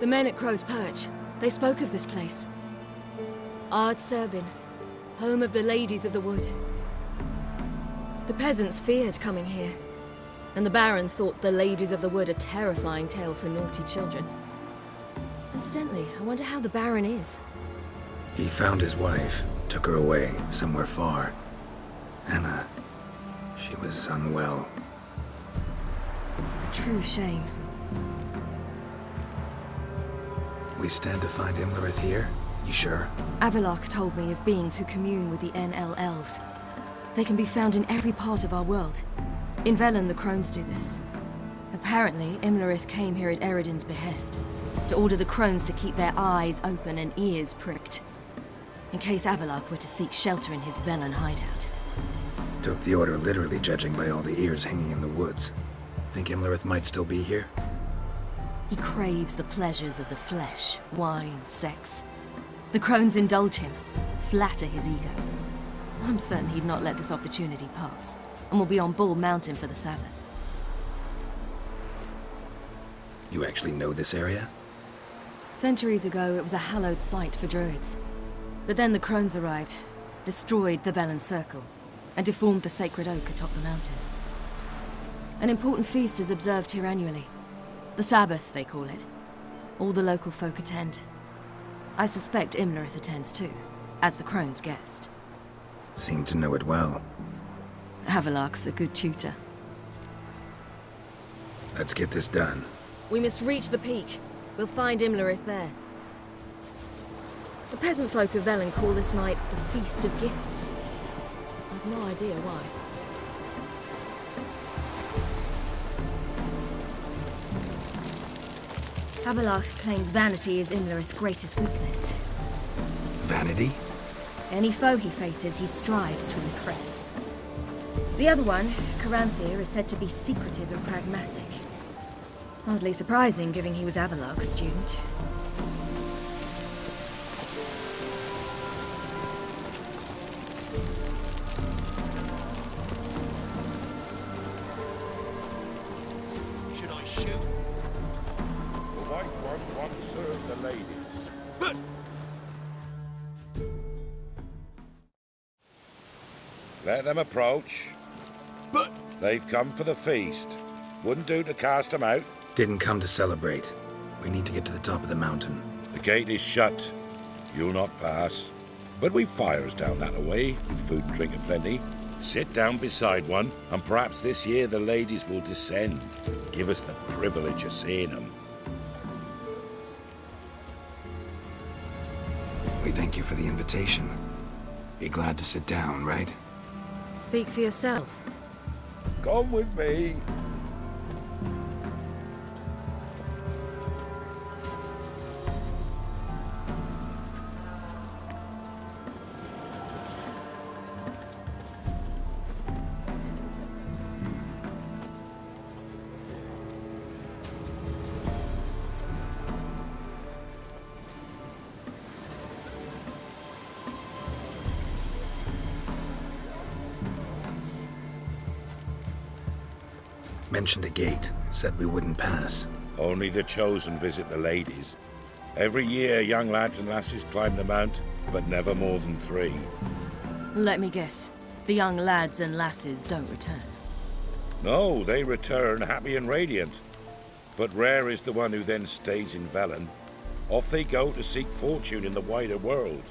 The men at Crow's Perch, they spoke of this place. Ard Serbin, home of the Ladies of the Wood. The peasants feared coming here, and the Baron thought the Ladies of the Wood a terrifying tale for naughty children. Incidentally, I wonder how the Baron is. He found his wife, took her away, somewhere far. Anna, she was unwell. A true shame. We stand to find Imlerith here? You sure? Avallac'h told me of beings who commune with the NL Elves. They can be found in every part of our world. In Velen, the Crones do this. Apparently, Imlerith came here at Eredin's behest, to order the Crones to keep their eyes open and ears pricked, in case Avallac'h were to seek shelter in his Velen hideout. Took the order literally, judging by all the ears hanging in the woods. Think Imlerith might still be here? He craves the pleasures of the flesh, wine, sex. The Crones indulge him, flatter his ego. I'm certain he'd not let this opportunity pass, and will be on Bull Mountain for the Sabbath. You actually know this area? Centuries ago, it was a hallowed site for druids. But then the Crones arrived, destroyed the Velen Circle, and deformed the sacred oak atop the mountain. An important feast is observed here annually. The Sabbath, they call it. All the local folk attend. I suspect Imlerith attends too, as the Crone's guest. Seem to know it well. Avallac'h's a good tutor. Let's get this done. We must reach the peak. We'll find Imlerith there. The peasant folk of Velen call this night the Feast of Gifts. I've no idea why. Avallac'h claims vanity is Imlerith's greatest weakness. Vanity? Any foe he faces, he strives to impress. The other one, Caranthir, is said to be secretive and pragmatic. Hardly surprising, given he was Avallac'h's student. Should I shoot? The White One won't serve the ladies. But Let them approach. But... They've come for the feast. Wouldn't do to cast them out. Didn't come to celebrate. We need to get to the top of the mountain. The gate is shut. You'll not pass. But we've fires down that way, with food and drink aplenty. Sit down beside one, and perhaps this year the ladies will descend. Give us the privilege of seeing them. We thank you for the invitation. Be glad to sit down, right? Speak for yourself. Come with me. Mentioned a gate, said we wouldn't pass. Only the chosen visit the ladies. Every year, young lads and lasses climb the mount, but never more than 3. Let me guess. The young lads and lasses don't return. No, they return happy and radiant. But rare is the one who then stays in Velen. Off they go to seek fortune in the wider world.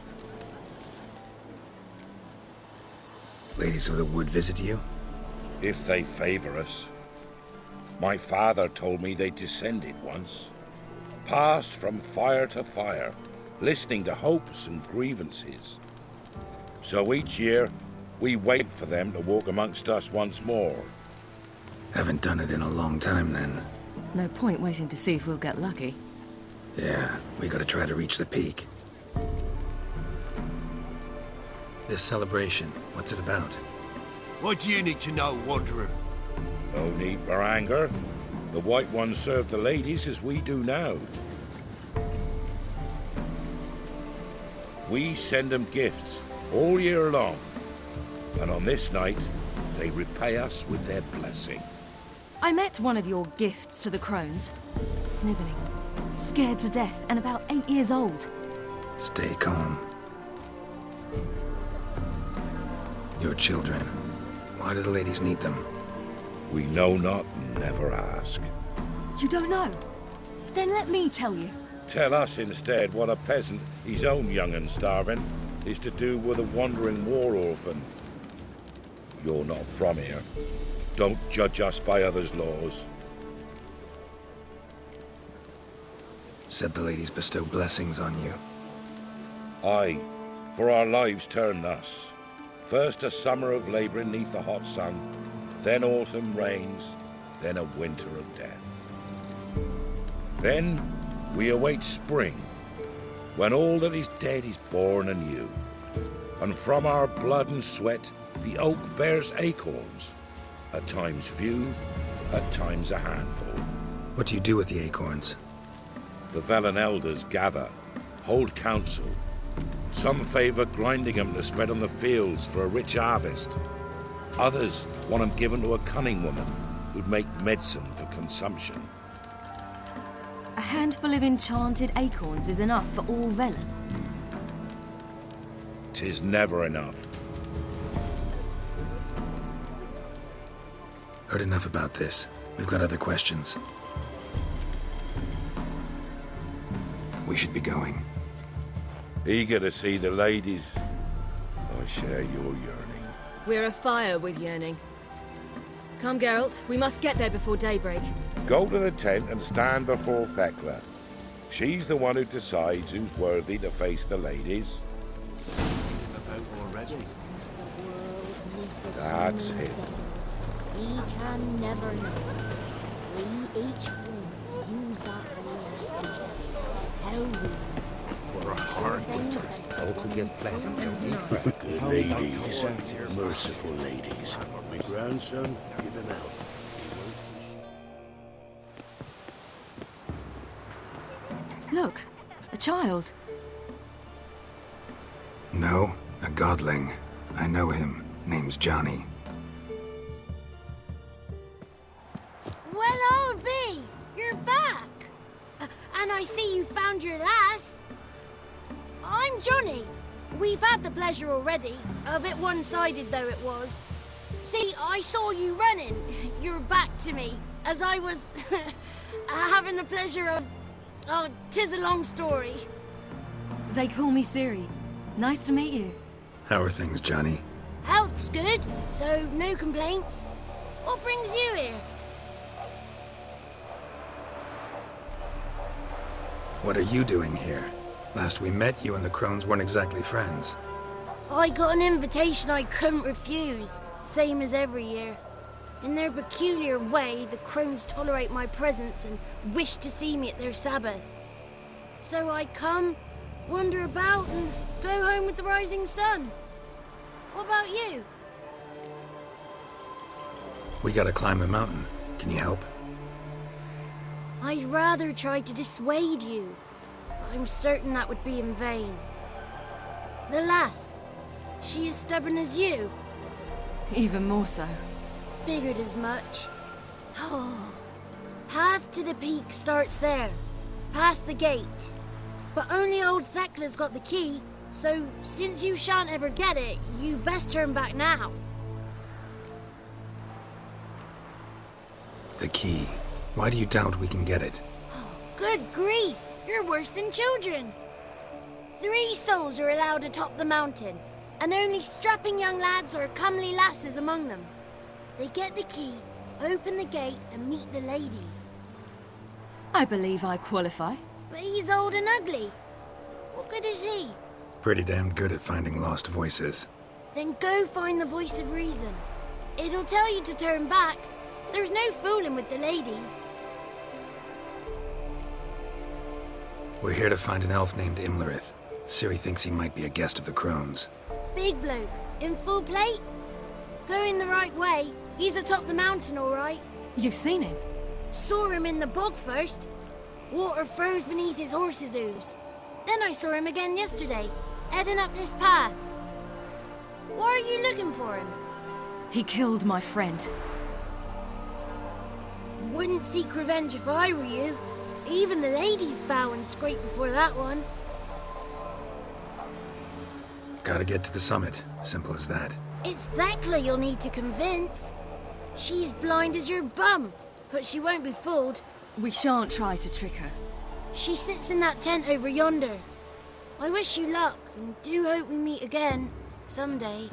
Ladies of the Wood visit you? If they favor us. My father told me they descended once. Passed from fire to fire, listening to hopes and grievances. So each year, we wait for them to walk amongst us once more. Haven't done it in a long time, then. No point waiting to see if we'll get lucky. Yeah, we gotta try to reach the peak. This celebration, what's it about? what do you need to know, Wanderer? No need for anger. The White Ones serve the ladies as we do now. We send them gifts all year long. And on this night, they repay us with their blessing. I met one of your gifts to the Crones. Sniveling. scared to death, and about 8 years old. Stay calm. Your children. Why do the ladies need them? We know not and never ask. You don't know? Then let me tell you. Tell us instead what a peasant, his own young and starving, is to do with a wandering war orphan. You're not from here. Don't judge us by others' laws. Said the ladies bestow blessings on you. Aye, for our lives turn thus. First a summer of labouring neath the hot sun, then autumn rains, then a winter of death. Then we await spring, when all that is dead is born anew. And from our blood and sweat the oak bears acorns, at times few, at times a handful. What do you do with the acorns? The Velen elders gather, hold council. Some favour grinding them to spread on the fields for a rich harvest. Others want them given to a cunning woman who'd make medicine for consumption. A handful of enchanted acorns is enough for all Velen. 'Tis never enough. Heard enough about this. We've got other questions. We should be going. Eager to see the ladies. I share your yearning. We're afire with yearning. Come, Geralt. We must get there before daybreak. Go to the tent and stand before Thekla. She's the one who decides who's worthy to face the ladies. That's it. We can never know. We each one use that way as we how we Uncle give blessing. Good ladies, merciful ladies. My grandson, give him out. Look, a child. No, a godling. I know him. Name's Johnny. Well, old B, you're back. And I see you found your lass. I'm Johnny. We've had the pleasure already. A bit one-sided though it was. See, I saw you running. Your back to me. As I was having the pleasure of... Oh, 'tis a long story. They call me Ciri. Nice to meet you. How are things, Johnny? Health's good, so no complaints. What brings you here? What are you doing here? Last we met, you and the Crones weren't exactly friends. I got an invitation I couldn't refuse, same as every year. In their peculiar way, the Crones tolerate my presence and wish to see me at their Sabbath. So I come, wander about, and go home with the rising sun. What about you? We gotta climb a mountain. Can you help? I'd rather try to dissuade you. I'm certain that would be in vain. The lass, she as stubborn as you? Even more so. Figured as much. Oh. Path to the peak starts there, past the gate. But only old Thekla's got the key, so since you shan't ever get it, you best turn back now. The key. Why do you doubt we can get it? Good grief, you're worse than children. 3 souls are allowed atop the mountain, and only strapping young lads or comely lasses among them. They get the key, open the gate, and meet the ladies. I believe I qualify. But he's old and ugly. What good is he? Pretty damn good at finding lost voices. Then go find the voice of reason. It'll tell you to turn back. There's no fooling with the ladies. We're here to find an elf named Imlerith. Ciri thinks he might be a guest of the Crones. Big bloke, in full plate. Going the right way. He's atop the mountain, all right. You've seen him? Saw him in the bog first. Water froze beneath his horse's hooves. Then I saw him again yesterday, heading up this path. Why are you looking for him? He killed my friend. Wouldn't seek revenge if I were you. Even the ladies bow and scrape before that one. Gotta get to the summit. Simple as that. It's Thekla you'll need to convince. She's blind as your bum, but she won't be fooled. We shan't try to trick her. She sits in that tent over yonder. I wish you luck, and do hope we meet again, someday.